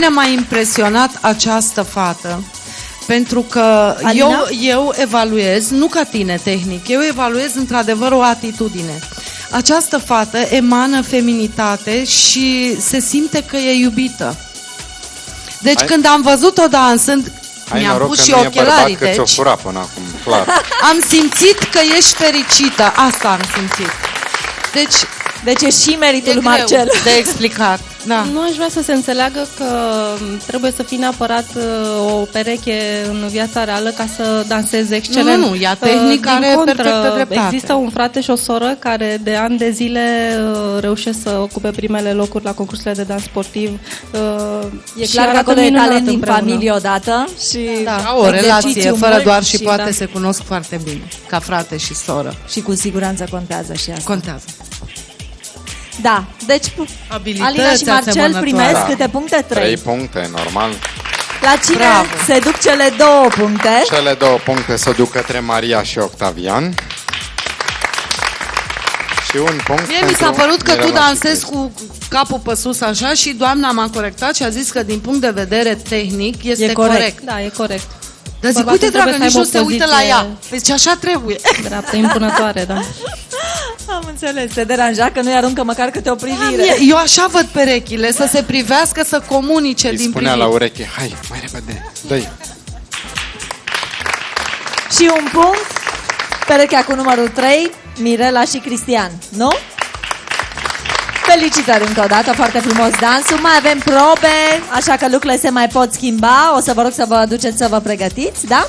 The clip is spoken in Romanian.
mine m-a impresionat această fată, pentru că eu evaluez, nu ca tine tehnic, eu evaluez într-adevăr o atitudine. Această fată emană feminitate și se simte că e iubită. Deci când am văzut-o dansând, mi-am pus și ochelarii, deci ți-o fura până acum, clar. Am simțit că ești fericită, asta am simțit. Deci e și meritul lui Marcel. Greu de explicat. Da. Nu aș vrea să se înțeleagă că trebuie să fii neapărat o pereche în viața reală ca să dansezi excelent. Nu, ea tehnic are perfectă dreptate. Există un frate și o soră care de ani de zile reușesc să ocupe primele locuri la concursurile de dans sportiv. E clar că acolo e talent din familie odată și o relație fără doar și poate se cunosc foarte bine, ca frate și soră. Și cu siguranță contează și asta. Contează. Da, deci Alina și Marcel primesc câte puncte? 3 puncte, normal. La cine se duc cele 2 puncte? Cele 2 puncte se duc către Maria și Octavian. Și un punct. Mie mi s-a părut că tu dansezi cu capul pe sus așa și doamna m-a corectat și a zis că din punct de vedere tehnic este corect. Da, e corect. Dar zic, uite dragă, nici nu se uită la ea. Deci așa trebuie. Dreaptă, impunătoare, da. Am înțeles, te deranja că nu-i aruncă măcar câte o privire. Eu așa văd perechile, să se privească, să comunice din privire. Îi spunea la ureche, hai, mai repede, dă-i. Și un punct, perechea cu numărul 3, Mirela și Cristian, nu? Felicitări încă o dată, foarte frumos dansul. Mai avem probe, așa că lucrurile se mai pot schimba. O să vă rog să vă duceți să vă pregătiți, da?